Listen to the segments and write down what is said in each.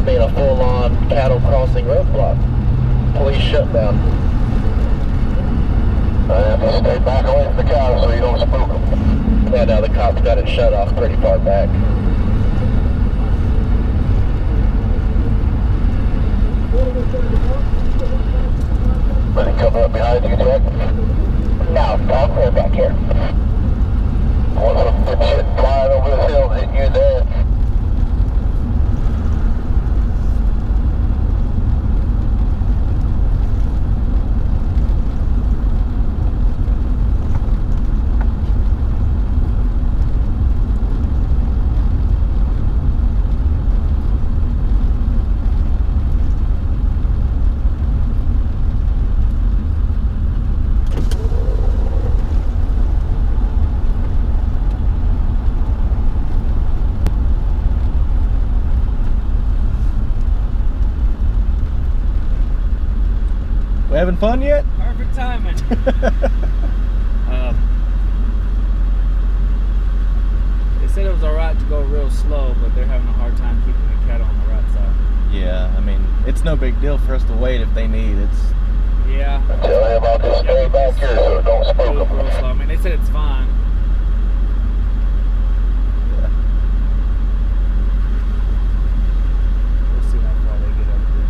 mean a full-on cattle crossing roadblock. Police shutdown. Just stay back away from the cows so you don't spook them. Yeah, no, the cops got it shut off pretty far back. Ready coming up behind you, Jack? No, all clear back here. One of them good shit flying over this hill and hitting you in the head. We having fun yet? Perfect timing. They said it was alright to go real slow, but they're having a hard time keeping the cattle on the right side. Yeah, I mean, it's no big deal for us to wait if they need. It's Yeah. Tell him I'll just stay back here so don't spook Real them. slow. I mean, they said it's fine. yeah. We'll see how far they get up here.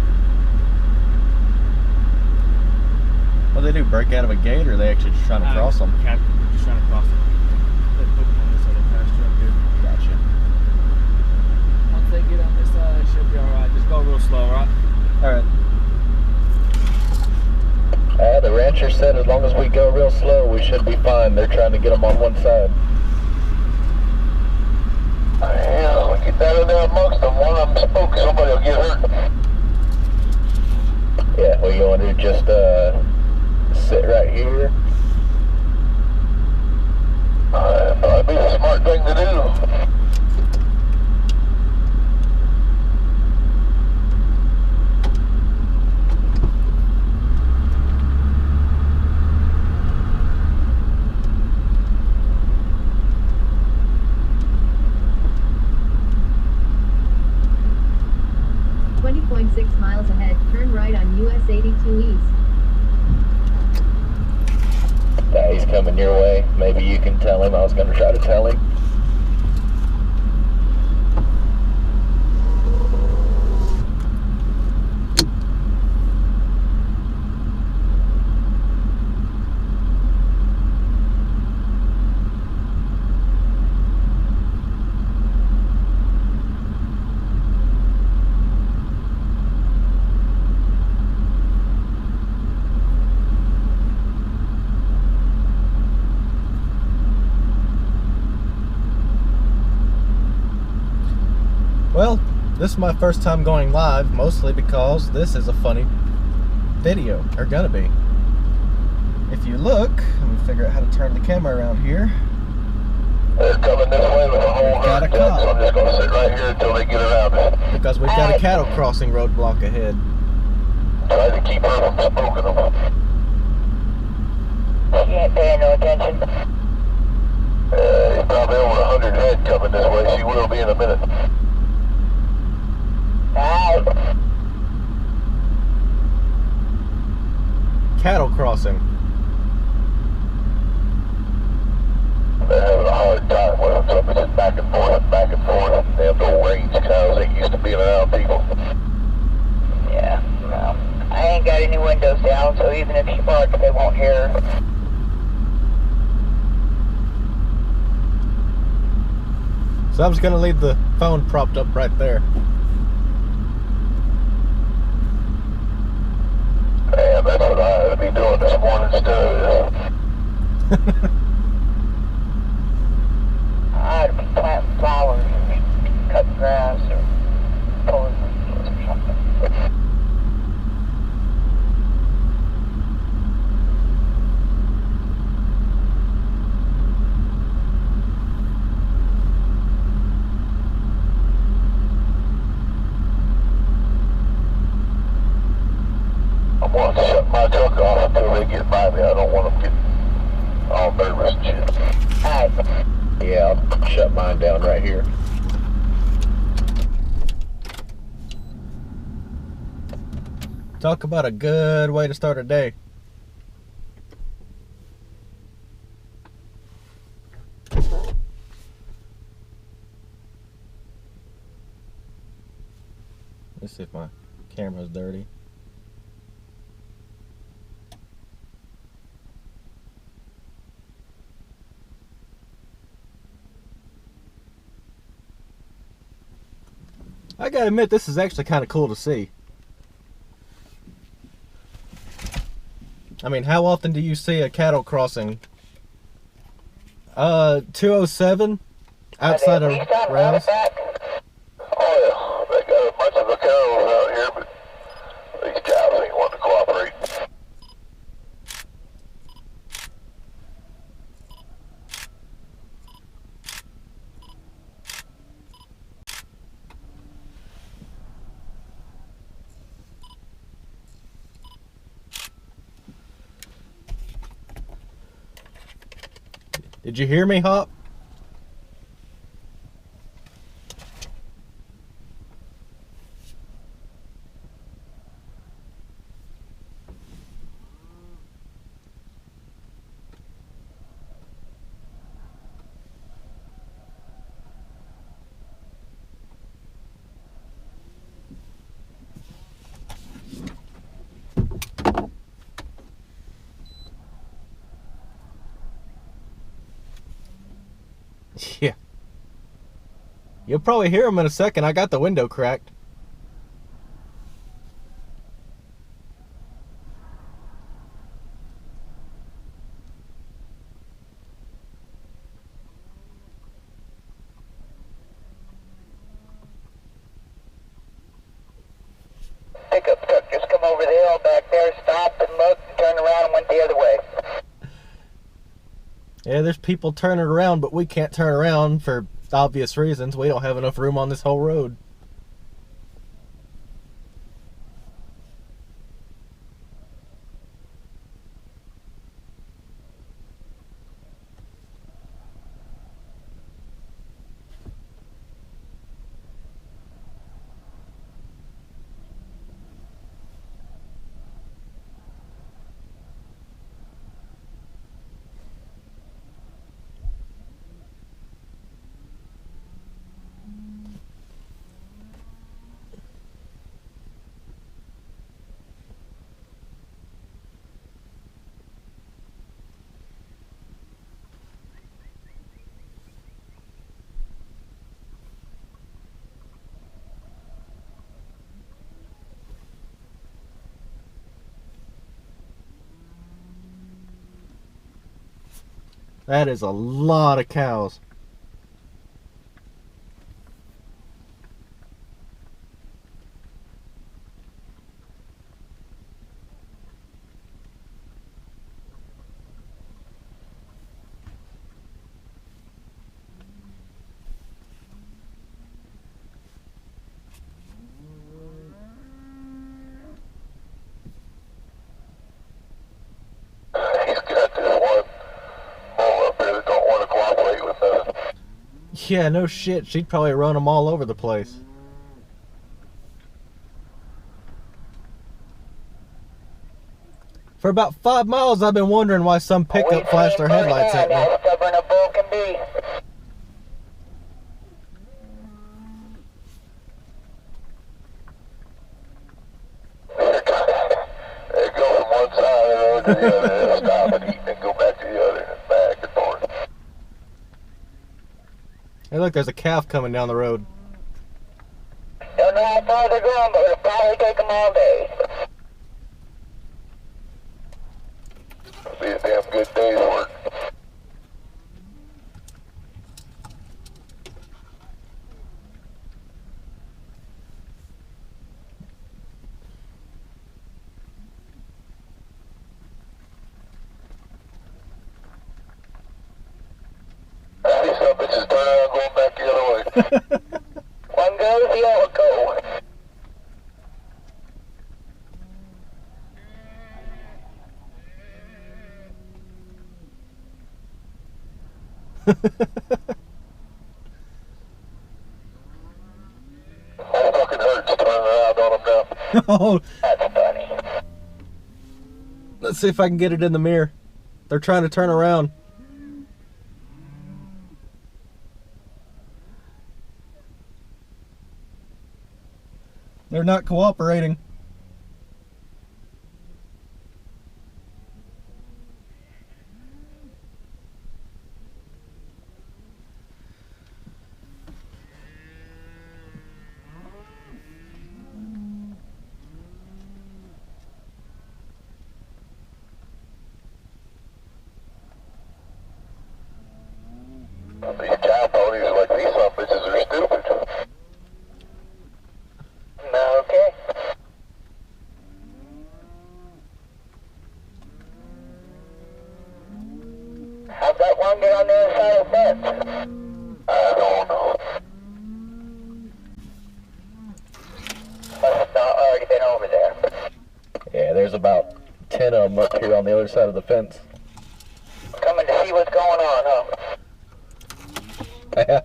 What do they do? Break out of a gate, or are they actually just trying to cross them? Just trying to cross them. They put them on this other pasture up here. Gotcha. Once they get on this side, it should be alright. Just go real slow, alright? All right. The rancher said as long as we go real slow, we should be fine. They're trying to get them on one side. Yeah, we get down in there amongst them. One of them spook, somebody will get hurt. Yeah, well, you want to just sit right here? That'd be the smart thing to do. 20.6 miles ahead, turn right on US 82 East. Yeah, he's coming your way. Maybe you can tell him. I was going to try to tell him. Well, this is my first time going live, mostly because this is a funny video, or gonna be. If you look, let me figure out how to turn the camera around here. They're coming this way with a whole herd, so I'm just going to sit right here until they get around. Because we've got a cattle crossing roadblock ahead. Try to keep her from spooking them. She ain't paying no attention. He's probably over 100 head coming this way. She will be in a minute. Cattle crossing. They're having a hard time with them. Somebody's just back and forth and back and forth. They have no range cows. They used to being around people. Yeah, well, I ain't got any windows down, so even if she barks, they won't hear her. So I was gonna leave the phone propped up right there. Yeah, that's what I would be doing this morning instead of this. I'd be planting flowers or cutting grass or pulling weeds or something. I'm going to shut my truck off until they get by me. I don't want them getting all nervous and shit. Alright. Yeah, I'll shut mine down right here. Talk about a good way to start a day. Let's see if my camera's dirty. I gotta admit, this is actually kind of cool to see. I mean, how often do you see a cattle crossing? 207 outside of Rouse. Oh yeah, they got a bunch of the cows out here, but these cows ain't wanting to cooperate. Did you hear me, Hop? Yeah. You'll probably hear them in a second. I got the window cracked. Pickup truck just come over the hill back there, stopped and looked, and turned around and went the other way. Yeah, there's people turning around, but we can't turn around for obvious reasons. We don't have enough room on this whole road. That is a lot of cows. He's got this one bull up there that don't want to cooperate with nothing. Yeah, no shit. She'd probably run them all over the place. For about 5 miles, I've been wondering why some pickup flashed their headlights at me. How stubborn a bull can be. They go from one side of the road to the other. They'll stop and eat and go back to the other and back and forth. Hey, look, there's a calf coming down the road. Don't know how far they're going, but it'll probably take them all day. It'll be a damn good day's work. I see some bitches turning around going back the other way. One goes, the other go. That fucking hurts turning around on them now. Oh, That's funny. Let's see if I can get it in the mirror. They're trying to turn around. They're not cooperating. These cow ponies are like these some bitches are stupid. Okay. How'd that one get on the other side of the fence? I don't know. Must have not already been over there. Yeah, there's about 10 of them up here on the other side of the fence. Coming to see what's going on, huh? Little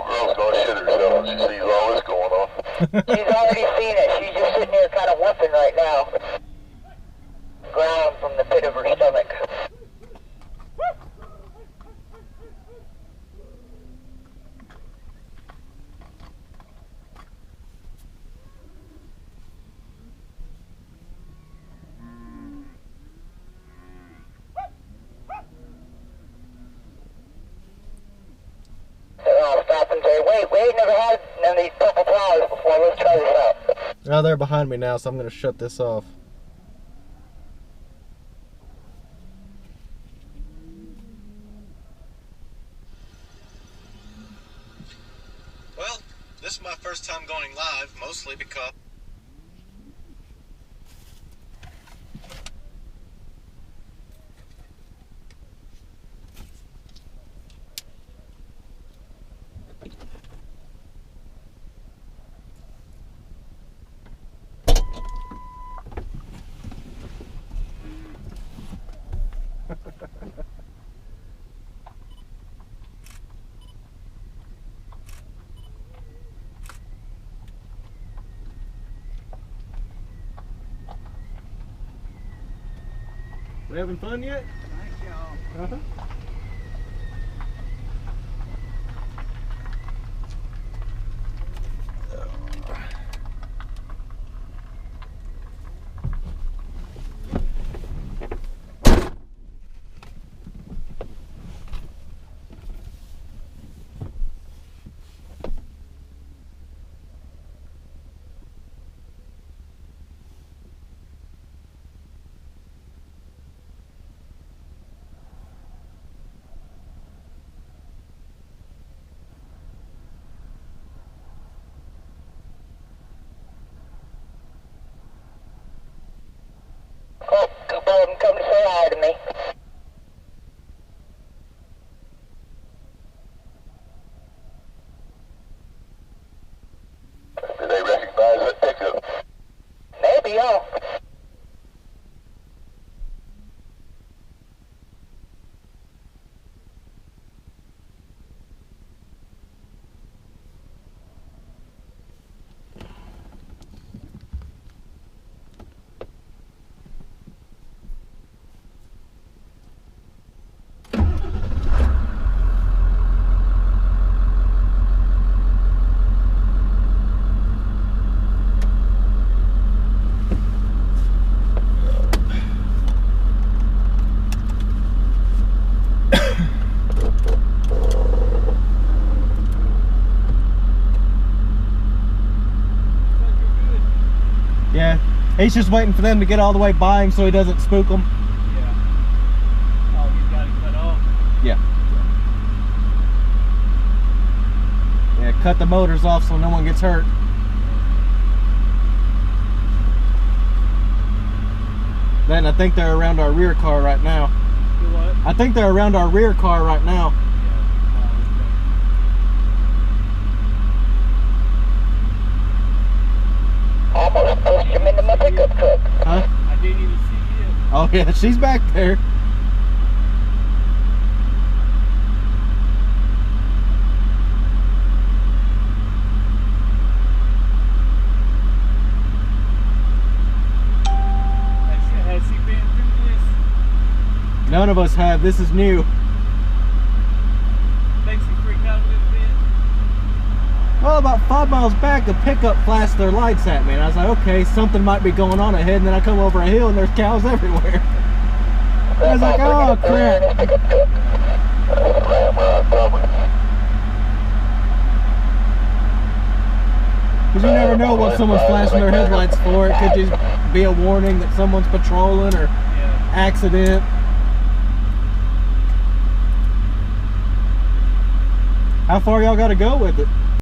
girl's gonna shit herself when she sees all this going on. She's already seen it. She's just sitting here kind of whimpering right now. Growling from the pit of her stomach. So I'll stop and say, wait, we ain't never had none of these purple flowers before. Let's try this out. Now they're behind me now, so I'm going to shut this off. Well, this is my first time going live, mostly because... We having fun yet? Uh-huh. Oh, a couple of them come to say hi to me. Do they recognize that pickup? Maybe, huh? Yeah, he's just waiting for them to get all the way by him so he doesn't spook them. Yeah. Oh, he's got it cut off. Yeah. Yeah, cut the motors off so no one gets hurt. Then I think they're around our rear car right now. Do what? I think they're around our rear car right now. Almost pushed him into my pickup truck. Huh? Oh yeah, she's back there. Has she been through this? None of us have. This is new. Makes you freak out a little bit. Well, about 5 miles back, a pickup flashed their lights at me, and I was like, okay, something might be going on ahead. And then I come over a hill, and there's cows everywhere. I was like, oh crap. Because you never know what someone's flashing their headlights for. It could just be a warning that someone's patrolling or Yeah. accident. How far y'all got to go with it?